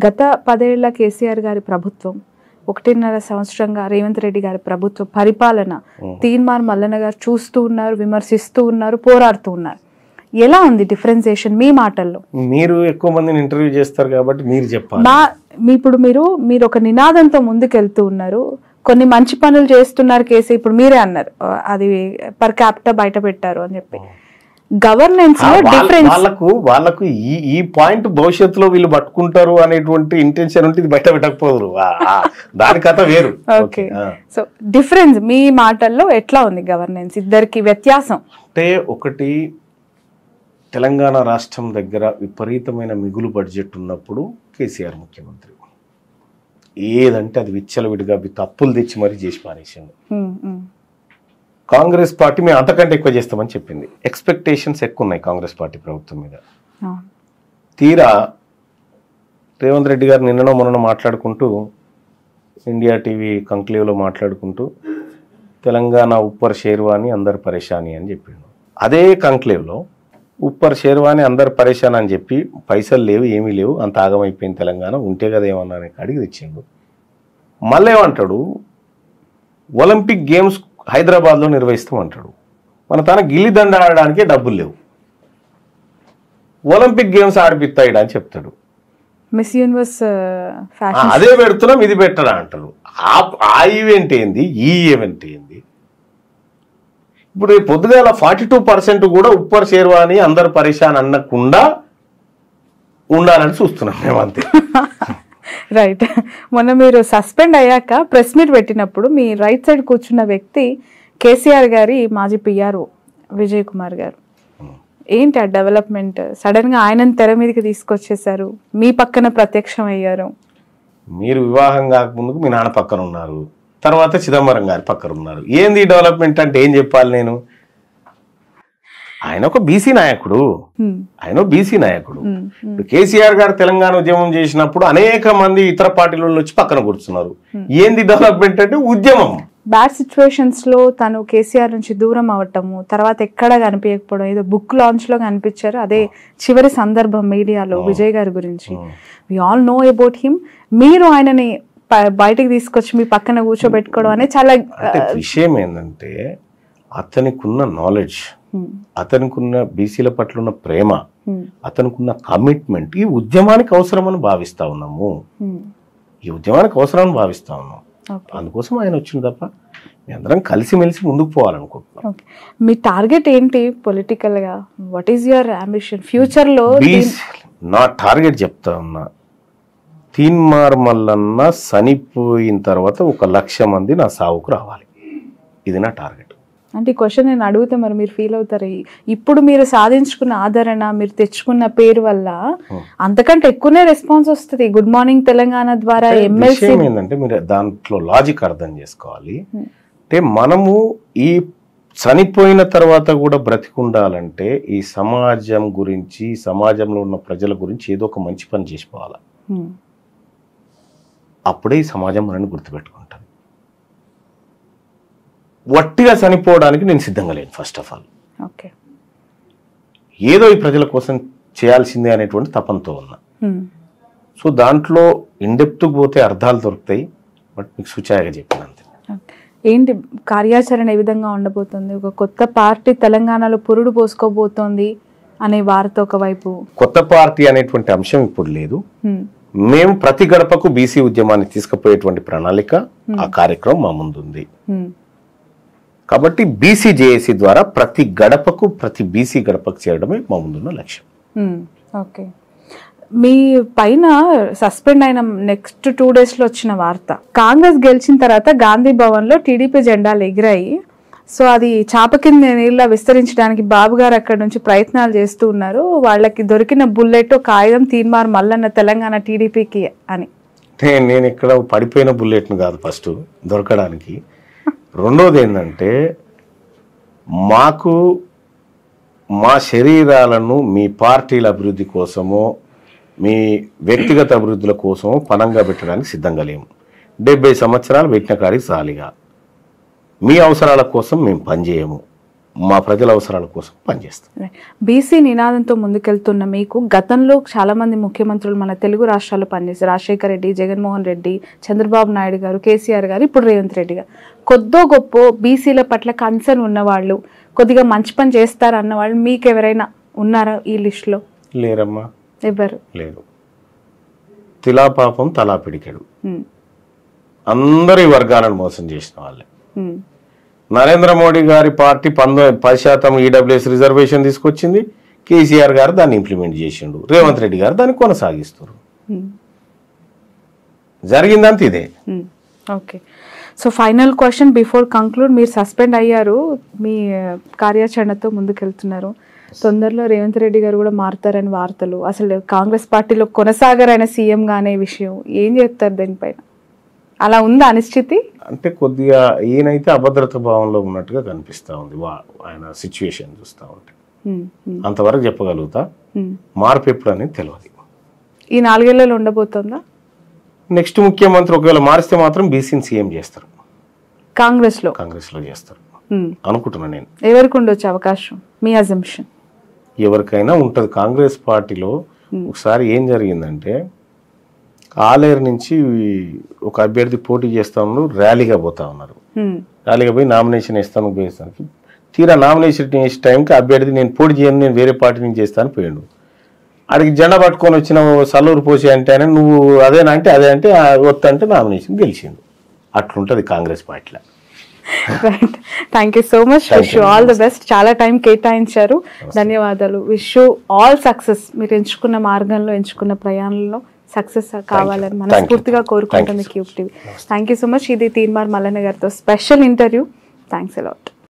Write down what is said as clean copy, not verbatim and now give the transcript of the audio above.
గత 10 ఏళ్ల కేసీఆర్ గారి ప్రభుత్వం, 1.5 సంవత్సరంగా రేవంత్ రెడ్డి గారి ప్రభుత్వ పరిపాలన తీన్మార్ మల్లన్న గారు చూస్తూ ఉన్నారు, విమర్శిస్తూ ఉన్నారు, పోరాడుతూ ఉన్నారు. ఎలా ఉంది డిఫరెన్సియేషన్ మీ మాటల్లో? మీరు ఎక్కువ మందిని ఇంటర్వ్యూ చేస్తారు కాబట్టి మీరు చెప్పాలి. ఇప్పుడు మీరు ఒక నినాదంతో ముందుకెళ్తూ ఉన్నారు, కొన్ని మంచి పనులు చేస్తున్నారు కేసీ. ఇప్పుడు మీరే అన్నారు అది పర్ క్యాపిటా బయట పెట్టారు అని చెప్పి. గవర్నెన్స్ లో డిఫరెన్స్ వాళ్ళకు ఈ పాయింట్ భవిష్యత్తులో వీళ్ళు పట్టుకుంటారు అనేటువంటి ఇంటెన్షన్ ఉంటే ఇది బయట పెట్టకపోదురు, దాని కథ వేరు. ఓకే, సో డిఫరెన్స్ మీ మాటల్లో ఎట్లా ఉంది గవర్నెన్స్, ఇద్దరికి వ్యత్యాసం? అంటే ఒకటి, తెలంగాణ రాష్ట్రం దగ్గర విపరీతమైన మిగులు బడ్జెట్ ఉన్నప్పుడు కేసీఆర్ ముఖ్యమంత్రి, ఏదంటే అది విచ్చలవిడిగా అప్పులు తెచ్చి మరీ చేసి పారేసింది. కాంగ్రెస్ పార్టీ మేము అంతకంటే ఎక్కువ చేస్తామని చెప్పింది. ఎక్స్పెక్టేషన్స్ ఎక్కువ ఉన్నాయి కాంగ్రెస్ పార్టీ ప్రభుత్వం మీద. తీరా రేవంత్ రెడ్డి గారు నిన్ననో మొన్న మాట్లాడుకుంటూ, ఇండియా టీవీ కంక్లేవ్లో మాట్లాడుకుంటూ తెలంగాణ ఉప్పర్ షేర్వాని అందరు పరేషాని అని చెప్పిండు. అదే కంక్లేవ్లో ఉప్పర్ షేర్వాని అందరు పరేషాన్ అని చెప్పి పైసలు లేవు, ఏమీ లేవు, అంత ఆగమైపోయింది తెలంగాణ, ఉంటే కదా ఏమన్నా అడిగి తెచ్చిండు. మళ్ళీ ఏమంటాడు, ఒలింపిక్ గేమ్స్ హైదరాబాద్లో నిర్వహిస్తామంటాడు. మన తన గిల్లిదండ ఆడడానికే డబ్బులు లేవు, ఒలింపిక్ గేమ్స్ ఆడిపిస్తాడు అని చెప్తాడు. మిస్ యూనివర్స్ అదే పెడుతున్నాం, ఇది పెట్టరా అంటారు. ఆ ఈవెంట్ ఏంది, ఈ ఈవెంట్ ఏంది? ఇప్పుడు పొద్దుగాల 42% కూడా ఉప్పర్ షేర్వాని అందరు పరేషాన్ అనకుండా ఉండాలని చూస్తున్నాం మేము, అంతే. రైట్. మొన్న మీరు సస్పెండ్ అయ్యాక ప్రెస్ మీట్ పెట్టినప్పుడు మీ రైట్ సైడ్ కూర్చున్న వ్యక్తి కేసీఆర్ గారి మాజీ పిఆర్ఓ విజయ్ కుమార్ గారు. ఏంటి ఆ డెవలప్మెంట్? సడన్ గా ఆయనను తెర మీదకి తీసుకొచ్చేసారు, మీ పక్కన ప్రత్యక్షం అయ్యారు. మీరు వివాహం కాకముందుకు మీ నాన్న పక్కన ఉన్నారు, తర్వాత చిదంబరం గారి పక్కన ఉన్నారు. ఏంది డెవలప్మెంట్ అంటే ఏం చెప్పాలి నేను? ఆయన ఒక బీసీ నాయకుడు, కేసీఆర్ గారు తెలంగాణ ఉద్యమం చేసినప్పుడు అనేక మంది ఇతర పార్టీలలో వచ్చి పక్కన కూర్చున్నారు. ఏంది డెవలప్మెంట్ అంటే ఉద్యమం. బ్యాడ్ సిచ్యువేషన్స్ లో తను కేసీఆర్ నుంచి దూరం అవటము, తర్వాత ఎక్కడ కనిపించకపోవడం, ఏదో బుక్ లాంచ్ లో కనిపించారు, అదే చివరి సందర్భం మీడియాలో విజయ్ గారి గురించి. We all know about him. మీరు ఆయనని బయటకు తీసుకొచ్చి మీ పక్కన కూర్చోబెట్టుకోవడం అనేది చాలా విషయం. ఏంటంటే అతనికున్న నాలెడ్జ్, అతనికున్న బీసీల పట్ల ఉన్న ప్రేమ, అతనికున్న కమిట్మెంట్ ఈ ఉద్యమానికి అవసరమని భావిస్తా ఉన్నాము, అందుకోసం ఆయన వచ్చింది తప్ప మీ అందరం కలిసిమెలిసి ముందుకు పోవాలనుకుంటున్నాం. మీ టార్గెట్ ఏంటి పొలిటికల్ గా? What is your ambition future లో? నా టార్గెట్ చెప్తా ఉన్నా, తీన్మార్ మల్లన్న చనిపోయిన తర్వాత 1,00,000 మంది నా సావుకు రావాలి, ఇది నా టార్గెట్. అంటే ఈ క్వశ్చన్ నేను అడిగితే మరి మీరు ఫీల్ అవుతారు, ఇప్పుడు మీరు సాధించుకున్న ఆదరణ, మీరు తెచ్చుకున్న పేరు వల్ల అంతకంటే ఎక్కువనే రెస్పాన్స్ వస్తుంది. గుడ్ మార్నింగ్ తెలంగాణ ద్వారా ఎమ్మెల్సీ ఏంటంటే మీరు దాంట్లో లాజిక్ అర్థం చేసుకోవాలి. అంటే మనము ఈ చనిపోయిన తర్వాత కూడా బ్రతికుండాలంటే ఈ సమాజం గురించి, సమాజంలో ఉన్న ప్రజల గురించి ఏదో ఒక మంచి పని చేసుకోవాలి. అప్పుడే ఈ సమాజం మనల్ని గుర్తుపెట్టుకుంటుంది. వట్టిగా చనిపోవడానికి నేను సిద్ధంగా లేను. ఫస్ట్ ఆఫ్ ఆల్ ఏదో ఈ ప్రజల కోసం చేయాల్సిందే అనేటువంటి తపంతో ఉన్నా. సో దాంట్లో ఇండెప్త్కి పోతే అర్థాలు దొరుకుతాయి, బట్ మీకు సూచాయగా చెప్పినంతే. ఏంటి కార్యాచరణ ఏ విధంగా ఉండబోతుంది? ఒక కొత్త పార్టీ తెలంగాణలో పురుడు పోసుకోబోతోంది అనే వార్త ఒకవైపు. కొత్త పార్టీ అనేటువంటి అంశం ఇప్పుడు లేదు. మేము ప్రతి గడపకు బీసీ ఉద్యమాన్ని తీసుకుపోయేటువంటి ప్రణాళిక, ఆ కార్యక్రమం మా ముందుంది. కాబట్టి బీసీ జేఏసీ ద్వారా ప్రతి గడపకు, ప్రతి బీసీ గడపకు చేరడమే మా ముందున్న లక్ష్యం. ఓకే. మీ పైన సస్పెండ్ అయిన నెక్స్ట్ 2 days లో వచ్చిన వార్త, కాంగ్రెస్ గెలిచిన తర్వాత గాంధీ భవన్ లో టీడీపీ జెండాలు ఎగిరాయి. సో అది చాప కింద నీళ్ళ విస్తరించడానికి బాబు గారు అక్కడ నుంచి ప్రయత్నాలు చేస్తూ ఉన్నారు. వాళ్ళకి దొరికిన బుల్లెట్ ఒక ఆయుధం తీన్మార్ మల్లన్న తెలంగాణ టీడీపీకి అని. నేను ఇక్కడ పడిపోయిన బుల్లెట్ను కాదు ఫస్ట్ దొరకడానికి. రెండోది ఏంటంటే, మాకు మా శరీరాలను మీ పార్టీల అభివృద్ధి కోసమో మీ వ్యక్తిగత అభివృద్ధుల కోసమో పనంగా పెట్టడానికి సిద్ధంగా లేము. 70 సంవత్సరాలు పెట్టిన కాడికి చాలిగా మీ అవసరాల కోసం మేము పనిచేయము. మా ప్రజల అవసరాల కోసం పనిచేస్తాం. బీసీ నినాదంతో ముందుకెళ్తున్న మీకు గతంలో చాలా మంది ముఖ్యమంత్రులు మన తెలుగు రాష్ట్రాల్లో పనిచేశారు. రాజశేఖర రెడ్డి, జగన్మోహన్ రెడ్డి, చంద్రబాబు నాయుడు గారు, కేసీఆర్ గారు, ఇప్పుడు రేవంత్ రెడ్డి గారు. కొద్దో గొప్ప బీసీల పట్ల కన్సర్న్ ఉన్నవాళ్ళు, కొద్దిగా మంచి పని చేస్తారు అన్నవాళ్ళు మీకు ఎవరైనా ఉన్నారా ఈ లిస్టులో? లేరమ్మా, ఎవరు లేరు. తిలా పాపం తలా పిడికెడు, అందరి వర్గాలను మోసం చేసిన వాళ్ళే. నరేంద్ర మోడీ గారి పార్టీ 10% ఈడబ్ల్యూఎస్ రిజర్వేషన్ తీసుకొచ్చింది, కేసీఆర్ గారు దాన్ని ఇంప్లిమెంట్ చేసిండు, రేవంత్ రెడ్డి గారు దాన్ని కొనసాగిస్తారు. జరిగిందంత ఇదే. Okay, so final question before conclude. మీరు సస్పెండ్ అయ్యారు, మీ కార్యాచరణతో ముందుకెళ్తున్నారు. తొందరలో రేవంత్ రెడ్డి గారు కూడా మారుతారని వార్తలు. అసలు కాంగ్రెస్ పార్టీలో కొనసాగరైన సీఎంగా అనే విషయం ఏం చెప్తారు దీనిపైన? అలా ఉందా అనిశ్చితి? అంటే కొద్దిగా ఈయనైతే అభద్రత భావంలో ఉన్నట్టుగా కనిపిస్తూ ఉంది ఆయన సిచ్యువేషన్ చూస్తూ ఉంటే. అంతవరకు చెప్పగలుగుతా. మార్పు ఎప్పుడు అనేది తెలియదు. ఈ 4 ఏళ్లలో ఉండబోతుందా? నెక్స్ట్ ముఖ్యమంత్రి ఒకవేళ మారిస్తే మాత్రం బీసీని సీఎం చేస్తారు, కాంగ్రెస్లో చేస్తారు అనుకుంటున్నా నేను. ఎవరికి ఉండొచ్చు అవకాశం మీ అజంప్షన్? ఎవరికైనా ఉంటుంది. కాంగ్రెస్ పార్టీలో ఒకసారి ఏం జరిగిందంటే, ఆలేరు నుంచి ఒక అభ్యర్థి పోటీ చేస్తా ఉన్నారు, ర్యాలీగా పోతా ఉన్నారు. ర్యాలీగా పోయి నామినేషన్ వేస్తాను పోయేస్తానికి, తీరా నామినేషన్ వేసే టైంకి అభ్యర్థి నేను పోటీ చేయను, నేను వేరే పార్టీ నుంచి చేస్తాను పోయాడు. అడిగి జెండా పట్టుకొని వచ్చిన సల్లూరు పోసి అంటే నువ్వు అదేనా అంటే అదే అంటే వద్దంటే నామినేషన్ గెలిచిండు. అట్లుంటుంది కాంగ్రెస్ పార్టీలో. Right, thank you so much. Wish you all the best. చాలా టైం కేటాయించారు, ధన్యవాదాలు. Wish you all success. మీరు ఎంచుకున్న మార్గంలో, ఎంచుకున్న ప్రయాణంలో సక్సెస్ కావాలని మనస్ఫూర్తిగా కోరుకుంటుంది cube TV. Thank you so much. ఇది తీన్మార్ మల్లన్న గారితో స్పెషల్ ఇంటర్వ్యూ. Thanks a lot.